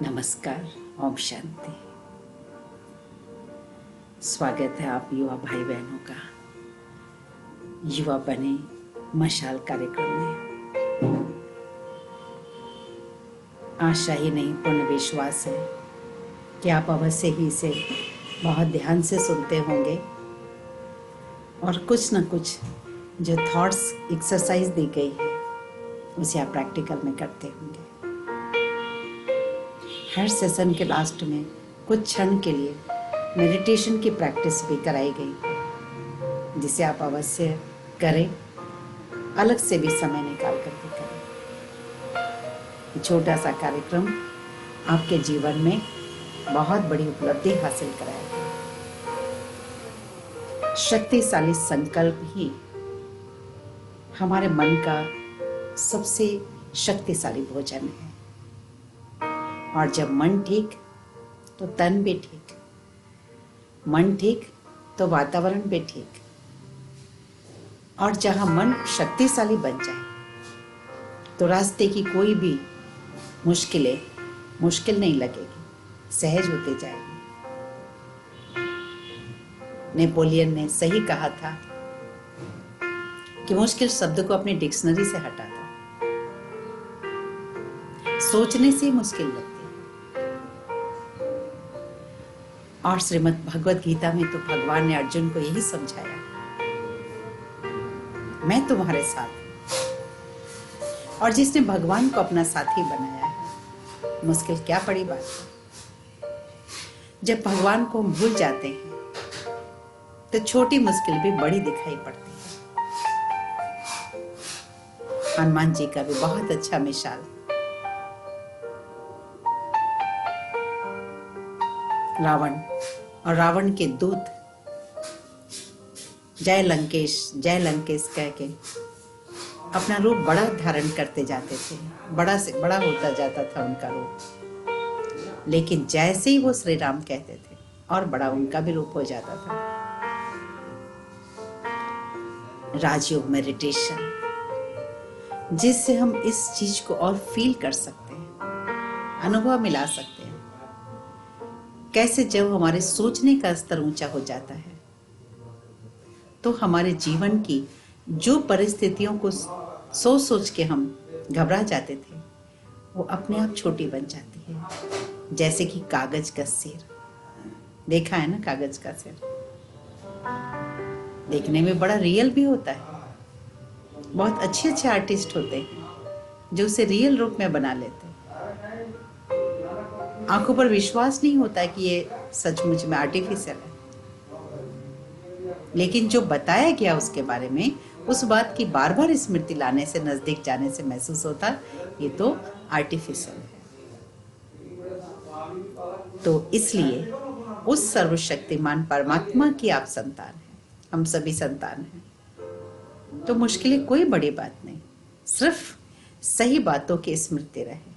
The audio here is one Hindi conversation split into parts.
नमस्कार, ओम शांति। स्वागत है आप युवा भाई बहनों का युवा बने मशाल कार्यक्रम में। आशा ही नहीं पूर्ण विश्वास है कि आप अवश्य ही इसे बहुत ध्यान से सुनते होंगे और कुछ न कुछ जो थॉट्स एक्सरसाइज दी गई है उसे आप प्रैक्टिकल में करते होंगे। हर सेशन के लास्ट में कुछ क्षण के लिए मेडिटेशन की प्रैक्टिस भी कराई गई है, जिसे आप अवश्य करें, अलग से भी समय निकाल करके करें। छोटा सा कार्यक्रम आपके जीवन में बहुत बड़ी उपलब्धि हासिल कराएगा। शक्तिशाली संकल्प ही हमारे मन का सबसे शक्तिशाली भोजन है, और जब मन ठीक तो तन भी ठीक, मन ठीक तो वातावरण भी ठीक, और जहां मन शक्तिशाली बन जाए तो रास्ते की कोई भी मुश्किल नहीं लगेगी, सहज होते जाएगी। नेपोलियन ने सही कहा था कि मुश्किल शब्द को अपनी डिक्शनरी से हटा दो, सोचने से मुश्किल लगती है। और श्रीमद् भगवत गीता में तो भगवान ने अर्जुन को यही समझाया, मैं तुम्हारे साथ हूं। और जिसने भगवान को अपना साथी बनाया है, मुश्किल क्या बड़ी बात है। जब भगवान को हम भूल जाते हैं तो छोटी मुश्किल भी बड़ी दिखाई पड़ती है। हनुमान जी का भी बहुत अच्छा मिसाल, रावण और रावण के दूत जय लंकेश कह के अपना रूप बड़ा धारण करते जाते थे, बड़ा से बड़ा होता जाता था उनका रूप। लेकिन जैसे ही वो श्री राम कहते थे और बड़ा उनका भी रूप हो जाता था। राजयोग मेडिटेशन, जिससे हम इस चीज को और फील कर सकते हैं, अनुभव मिला सकते हैं। कैसे जब हमारे सोचने का स्तर ऊंचा हो जाता है तो हमारे जीवन की जो परिस्थितियों को सोच के हम घबरा जाते थे, वो अपने आप छोटी बन जाती है। जैसे कि कागज का सिर, देखा है ना, कागज का सिर देखने में बड़ा रियल भी होता है। बहुत अच्छे आर्टिस्ट होते हैं जो उसे रियल रूप में बना लेते हैं। आंखों पर विश्वास नहीं होता है कि ये सचमुच में आर्टिफिशियल है, लेकिन जो बताया गया उसके बारे में, उस बात की बार बार स्मृति लाने से, नजदीक जाने से महसूस होता ये तो आर्टिफिशियल है। तो इसलिए उस सर्वशक्तिमान परमात्मा की आप संतान हैं, हम सभी संतान हैं। तो मुश्किलें कोई बड़ी बात नहीं, सिर्फ सही बातों की स्मृति रहे।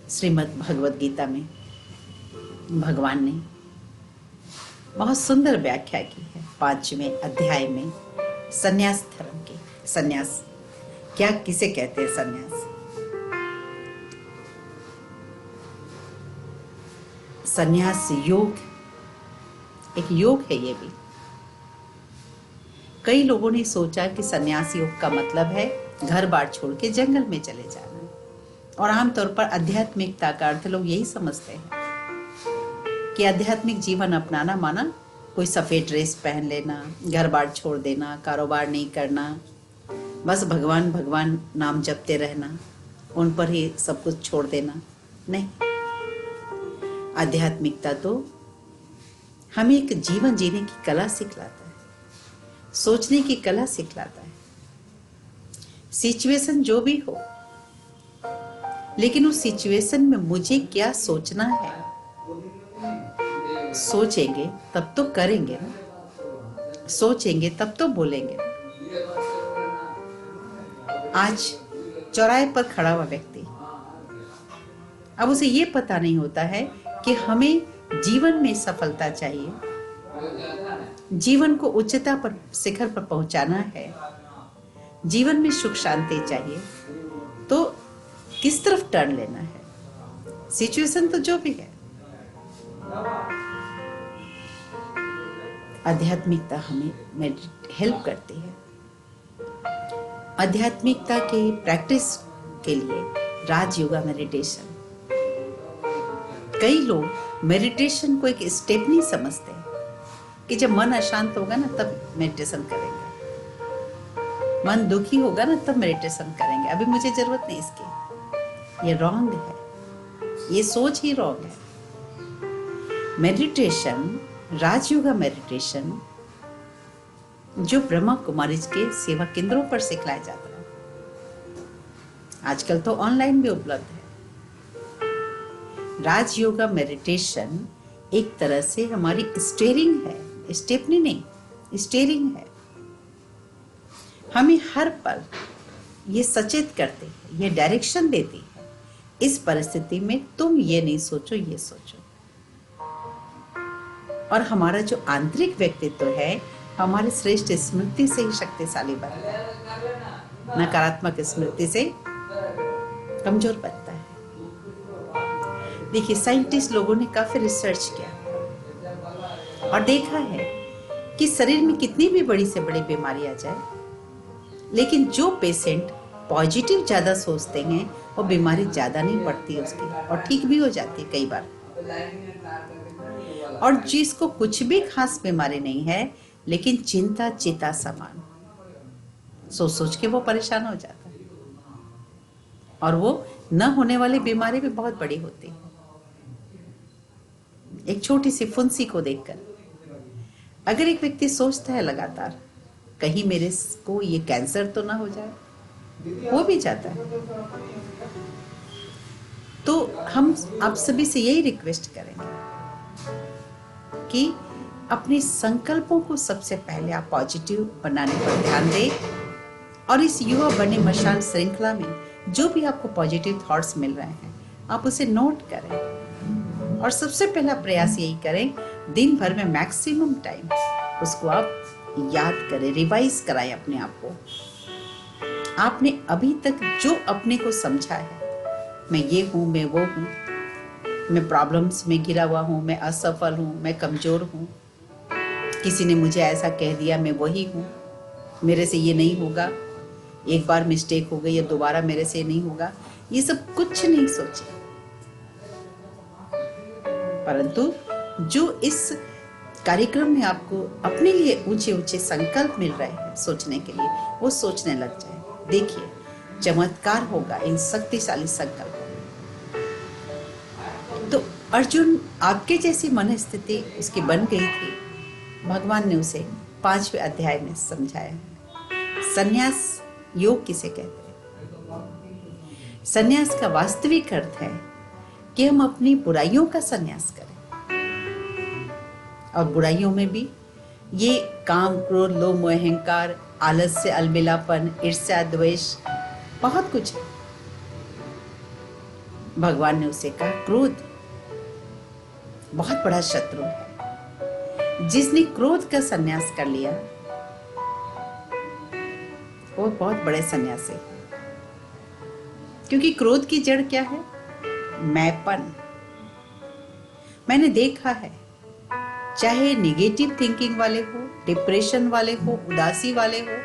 श्रीमद् भगवत गीता में भगवान ने बहुत सुंदर व्याख्या की है 5वें अध्याय में संन्यास धर्म की। संन्यास क्या, किसे कहते हैं संन्यास? संन्यास योग, एक योग है। ये भी कई लोगों ने सोचा कि संन्यास योग का मतलब है घर बार छोड़ के जंगल में चले जाना, और आमतौर पर आध्यात्मिकता का अर्थ लोग यही समझते हैं कि आध्यात्मिक जीवन अपनाना माना कोई सफेद ड्रेस पहन लेना, घर बार छोड़ देना, कारोबार नहीं करना, बस भगवान भगवान नाम जपते रहना, उन पर ही सब कुछ छोड़ देना। नहीं, आध्यात्मिकता तो हमें एक जीवन जीने की कला सिखलाता है, सोचने की कला सिखलाता है। सिचुएशन जो भी हो, लेकिन उस सिचुएशन में मुझे क्या सोचना है, सोचेंगे तब तो करेंगे ना, सोचेंगे तब तो बोलेंगे। आज चौराहे पर खड़ा हुआ व्यक्ति, अब उसे ये पता नहीं होता है कि हमें जीवन में सफलता चाहिए, जीवन को उच्चता पर, शिखर पर पहुंचाना है, जीवन में सुख शांति चाहिए, तो किस तरफ टर्न लेना है, सिचुएशन तो जो भी है। आध्यात्मिकता हमें हेल्प करती है। आध्यात्मिकता के प्रैक्टिस के लिए राजयोगा मेडिटेशन, कई लोग मेडिटेशन को एक स्टेप नहीं समझते कि जब मन अशांत होगा ना तब मेडिटेशन करेंगे, मन दुखी होगा ना तब मेडिटेशन करेंगे, अभी मुझे जरूरत नहीं इसकी। ये रॉन्ग है, ये सोच ही रॉन्ग है। मेडिटेशन, राजयोगा मेडिटेशन जो ब्रह्मा कुमारी के सेवा केंद्रों पर सिखलाया जाता है, आजकल तो ऑनलाइन भी उपलब्ध है। राजयोगा मेडिटेशन एक तरह से हमारी स्टीयरिंग है, स्टेपनी नहीं, स्टीयरिंग है। हमें हर पल ये सचेत करते हैं, ये डायरेक्शन देती है, इस परिस्थिति में तुम ये नहीं सोचो, ये सोचो। और हमारा जो आंतरिक व्यक्तित्व है हमारे श्रेष्ठ स्मृति से ही शक्तिशाली बनता है, नकारात्मक स्मृति से कमजोर बनता है। देखिए, साइंटिस्ट लोगों ने काफी रिसर्च किया और देखा है कि शरीर में कितनी भी बड़ी से बड़ी बीमारी आ जाए, लेकिन जो पेशेंट पॉजिटिव ज्यादा सोचते हैं वो बीमारी ज्यादा नहीं बढ़ती उसकी, और ठीक भी हो जाती है कई बार। और जिसको कुछ भी खास बीमारी नहीं है लेकिन चिंता चिता समान, सोच सोच के वो परेशान हो जाता है, और वो न होने वाली बीमारी भी बहुत बड़ी होती है। एक छोटी सी फुंसी को देखकर अगर एक व्यक्ति सोचता है लगातार कहीं मेरे को ये कैंसर तो ना हो जाए, हो भी जाता है। तो हम आप सभी से यही रिक्वेस्ट करेंगे कि अपने संकल्पों को सबसे पहले आप पॉजिटिव बनाने पर ध्यान दें, और इस युवा बने मशाल श्रृंखला में जो भी आपको पॉजिटिव थॉट्स मिल रहे हैं आप उसे नोट करें, और सबसे पहला प्रयास यही करें दिन भर में मैक्सिमम टाइम उसको आप याद करें, रिवाइज कराएं अपने आप को। आपने अभी तक जो अपने को समझा है, मैं ये हूँ, मैं वो हूँ, मैं प्रॉब्लम्स में घिरा हुआ हूँ, मैं असफल हूँ, मैं कमजोर हूँ, किसी ने मुझे ऐसा कह दिया, मैं वही हूँ, मेरे से ये नहीं होगा, एक बार मिस्टेक हो गई या दोबारा मेरे से नहीं होगा, ये सब कुछ नहीं सोचे। परंतु जो इस कार्यक्रम में आपको अपने लिए ऊंचे ऊंचे संकल्प मिल रहे हैं सोचने के लिए, वो सोचने लग जाए। देखिए, चमत्कार होगा इन शक्तिशाली संकल्पों में। तो अर्जुन आपके जैसी मन स्थिति उसकी बन गई थी, भगवान ने उसे 5वें अध्याय में समझाया है। संन्यास योग किसे कहते हैं? संन्यास का वास्तविक अर्थ है कि हम अपनी बुराइयों का संन्यास करें, और बुराइयों में भी ये काम, क्रोध, लोभ, मोह, अहंकार, आलस्य, अलबेलापन, ईर्ष्या, द्वेष, बहुत कुछ है। भगवान ने उसे कहा क्रोध बहुत बड़ा शत्रु है, जिसने क्रोध का संन्यास कर लिया वो बहुत बड़े सन्यासी, क्योंकि क्रोध की जड़ क्या है? मैंपन। मैंने देखा है, चाहे निगेटिव थिंकिंग वाले हो, डिप्रेशन वाले हो, उदासी वाले हो,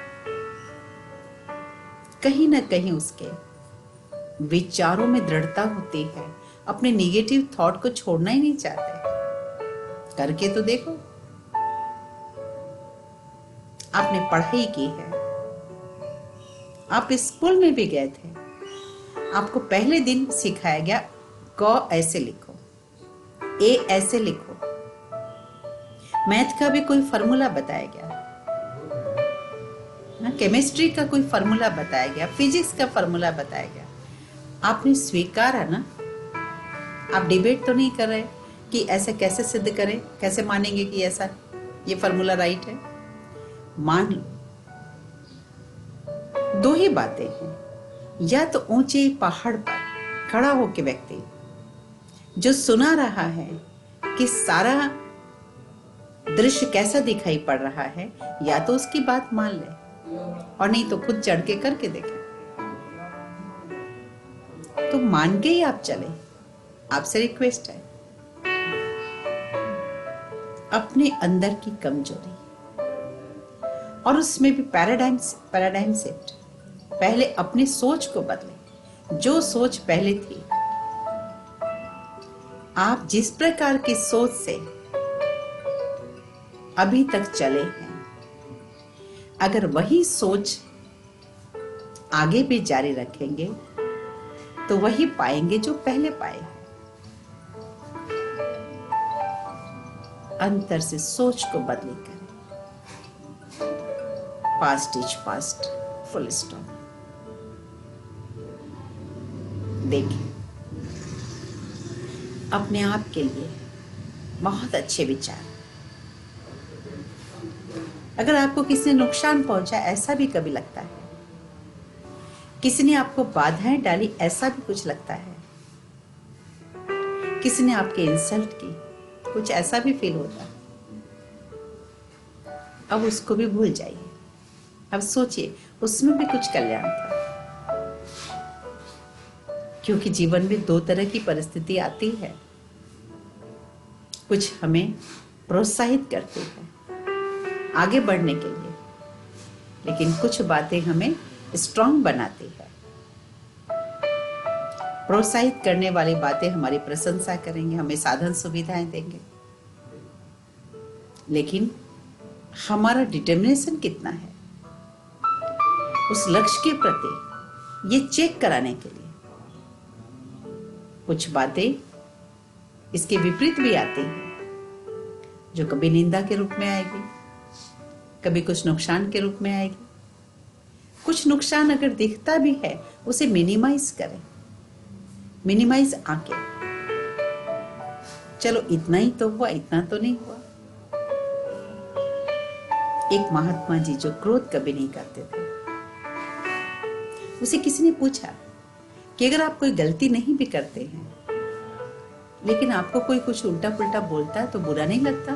कहीं ना कहीं उसके विचारों में दृढ़ता होती है, अपने निगेटिव थॉट को छोड़ना ही नहीं चाहते। करके तो देखो, आपने पढ़ाई की है, आप स्कूल में भी गए थे, आपको पहले दिन सिखाया गया क ऐसे लिखो, ए ऐसे लिखो, मैथ का भी कोई फॉर्मूला बताया गया ना, केमिस्ट्री का कोई फॉर्मूला बताया गया, फिजिक्स का फॉर्मूला बताया गया, आपने स्वीकारा ना। आप डिबेट तो नहीं कर रहे कि ऐसे कैसे सिद्ध करें, कैसे मानेंगे कि ऐसा ये फॉर्मूला राइट है। मान लो, दो ही बातें हैं, या तो ऊंचे पहाड़ पर खड़ा होकर व्यक्ति जो सुना रहा है कि सारा दृश्य कैसा दिखाई पड़ रहा है, या तो उसकी बात मान ले, और नहीं तो खुद चढ़ के करके देखे। तो मान के ही आप चले। आपसे रिक्वेस्ट है, अपने अंदर की कमजोरी और उसमें भी पैराडाइम शिफ्ट। पहले अपनी सोच को बदलें। जो सोच पहले थी, आप जिस प्रकार की सोच से अभी तक चले हैं, अगर वही सोच आगे भी जारी रखेंगे तो वही पाएंगे जो पहले पाए। अंतर से सोच को बदली करें। Past is past, full stop. देखिए, अपने आप के लिए बहुत अच्छे विचार। अगर आपको किसी ने नुकसान पहुंचा, ऐसा भी कभी लगता है, किसी ने आपको बाधाएं डाली, ऐसा भी कुछ लगता है, किसी ने आपके इंसल्ट की, कुछ ऐसा भी फील होता है। अब उसको भी भूल जाइए। अब सोचिए, उसमें भी कुछ कल्याण था। क्योंकि जीवन में दो तरह की परिस्थिति आती है। कुछ हमें प्रोत्साहित करती है आगे बढ़ने के लिए, लेकिन कुछ बातें हमें स्ट्रांग बनाती है। प्रोत्साहित करने वाली बातें हमारी प्रशंसा करेंगे, हमें साधन सुविधाएं देंगे, लेकिन हमारा डिटर्मिनेशन कितना है उस लक्ष्य के प्रति, ये चेक कराने के लिए। कुछ बातें इसके विपरीत भी आती हैं, जो कभी निंदा के रूप में आएगी, कभी कुछ नुकसान के रूप में आएगी। कुछ नुकसान अगर दिखता भी है, उसे मिनिमाइज करें। मिनिमाइज आके, चलो इतना ही तो हुआ, इतना तो नहीं हुआ। एक महात्मा जी जो क्रोध कभी नहीं करते थे, उसे किसी ने पूछा कि अगर आप कोई गलती नहीं भी करते हैं, लेकिन आपको कोई कुछ उल्टा पुल्टा बोलता है तो बुरा नहीं लगता?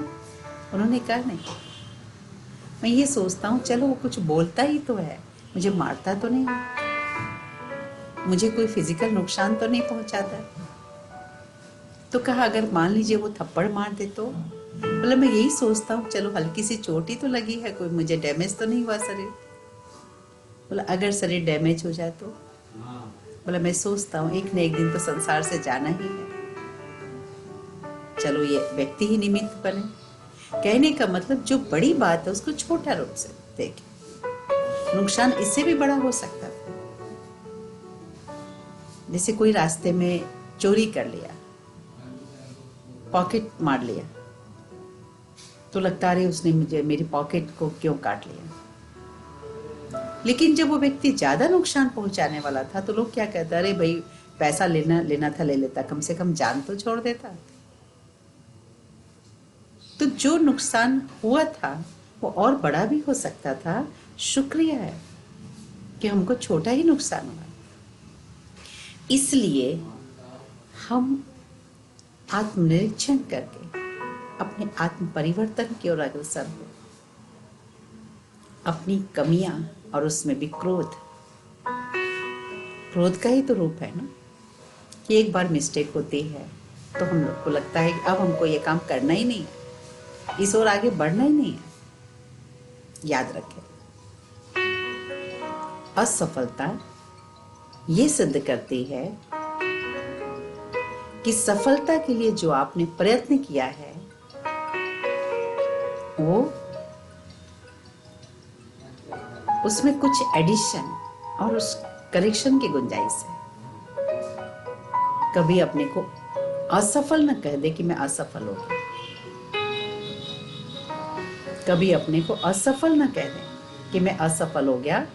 उन्होंने कहा नहीं, मैं ये सोचता हूँ चलो वो कुछ बोलता ही तो है, मुझे मारता तो नहीं, मुझे कोई फिजिकल नुकसान तो नहीं पहुंचाता। तो कहा अगर मान लीजिए वो थप्पड़ मार दे तो? बोला मैं यही सोचता हूँ चलो हल्की सी चोट ही तो लगी है, कोई मुझे डैमेज तो नहीं हुआ शरीर। बोला अगर शरीर डैमेज हो जाए तो? बोला मैं सोचता हूँ एक न एक दिन तो संसार से जाना ही है, चलो ये व्यक्ति ही निमित्त बने। कहने का मतलब जो बड़ी बात है उसको छोटा रूप से देखें। नुकसान इससे भी बड़ा हो सकता है। जैसे कोई रास्ते में चोरी कर लिया, पॉकेट मार लिया, तो लगता है उसने मुझे मेरी पॉकेट को क्यों काट लिया। लेकिन जब वो व्यक्ति ज्यादा नुकसान पहुंचाने वाला था तो लोग क्या कहते, अरे भाई पैसा लेना था ले लेता, कम से कम जान तो छोड़ देता। तो जो नुकसान हुआ था वो और बड़ा भी हो सकता था। शुक्रिया है कि हमको छोटा ही नुकसान हुआ। इसलिए हम आत्मनिरीक्षण करके अपने आत्म परिवर्तन की ओर अग्रसर हो। अपनी कमियां, और उसमें भी क्रोध का ही तो रूप है ना, कि एक बार मिस्टेक होती है तो हम लोग को लगता है कि अब हमको ये काम करना ही नहीं है, इस ओर आगे बढ़ना ही नहीं है। याद रखें, असफलता ये सिद्ध करती है कि सफलता के लिए जो आपने प्रयत्न किया है वो उसमें कुछ एडिशन और उस करेक्शन की गुंजाइश है। कभी अपने को असफल न कह दे कि मैं असफल हो गया। कभी अपने को असफल न कह दे कि मैं असफल हो गया।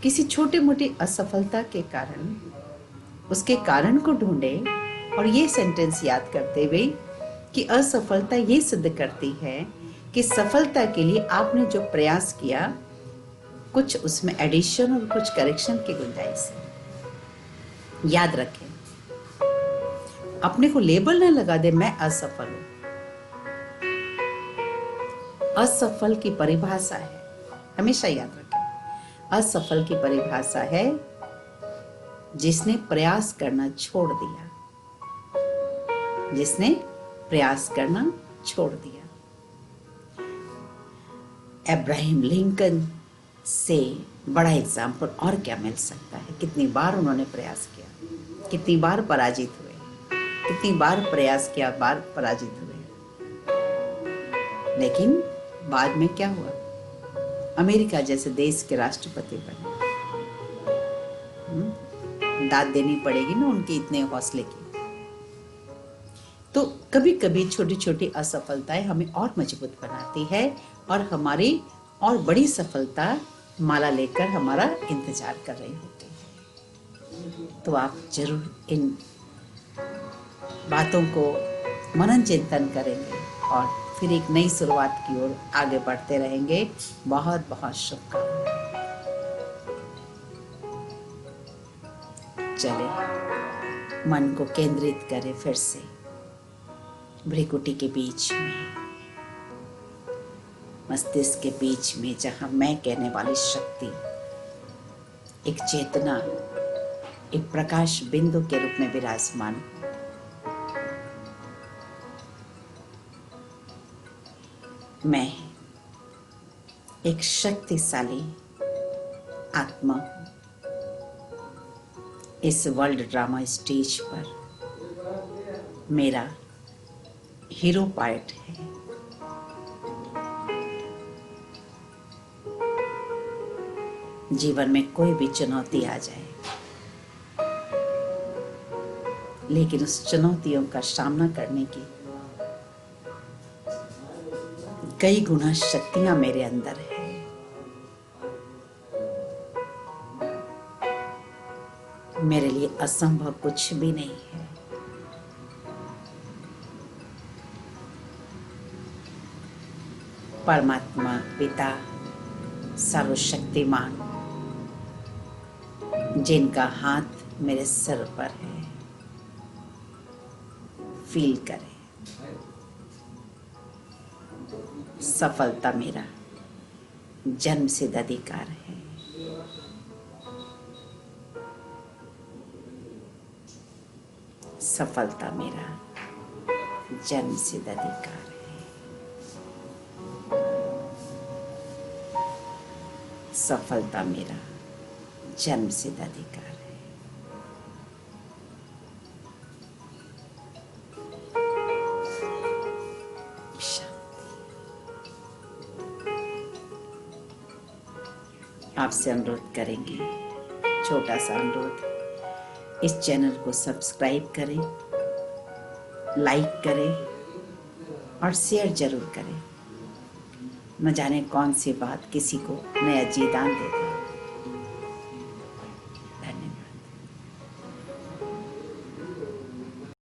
किसी छोटी मोटी असफलता के कारण उसके कारण को ढूंढे और ये सेंटेंस याद करते हुए कि असफलता ये सिद्ध करती है कि सफलता के लिए आपने जो प्रयास किया कुछ उसमें एडिशन और कुछ करेक्शन की गुंजाइश है। याद रखें, अपने को लेबल ना लगा दे मैं असफल हूं। असफल की परिभाषा है, हमेशा याद रखें, असफल की परिभाषा है जिसने प्रयास करना छोड़ दिया, जिसने प्रयास करना छोड़ दिया। अब्राहम लिंकन से बड़ा एग्जाम्पल और क्या मिल सकता है। कितनी बार उन्होंने प्रयास किया, कितनी बार पराजित हुए, कितनी बार प्रयास किया, बार पराजित हुए, लेकिन बाद में क्या हुआ? अमेरिका जैसे देश के राष्ट्रपति बने। दाद देनी पड़ेगी ना उनके इतने हौसले की। तो कभी कभी छोटी छोटी असफलताएं हमें और मजबूत बनाती है और हमारी और बड़ी सफलता माला लेकर हमारा इंतजार कर रही होती है। तो आप जरूर इन बातों को मनन चिंतन करेंगे और फिर एक नई शुरुआत की ओर आगे बढ़ते रहेंगे। बहुत बहुत शुभकामनाएं। चले मन को केंद्रित करें फिर से भ्रिकुटी के बीच में, मस्तिष्क के बीच में, जहां मैं कहने वाली शक्ति एक चेतना, एक प्रकाश बिंदु के रूप में विराजमान। मैं एक शक्तिशाली आत्मा हूं। इस वर्ल्ड ड्रामा स्टेज पर मेरा हीरो पार्ट है। जीवन में कोई भी चुनौती आ जाए, लेकिन उस चुनौतियों का सामना करने की कई गुना शक्तियां मेरे अंदर है। मेरे लिए असंभव कुछ भी नहीं है। परमात्मा पिता सर्वशक्तिमान, जिनका हाथ मेरे सर पर है, फील करें। सफलता मेरा जन्मसिद्ध अधिकार है। सफलता मेरा जन्मसिद्ध अधिकार है। सफलता मेरा जन्मसिद्ध अधिकार है। आपसे अनुरोध करेंगे, छोटा सा अनुरोध, इस चैनल को सब्सक्राइब करें, लाइक करें और शेयर जरूर करें। न जाने कौन सी बात किसी को नया जीवन दे दे।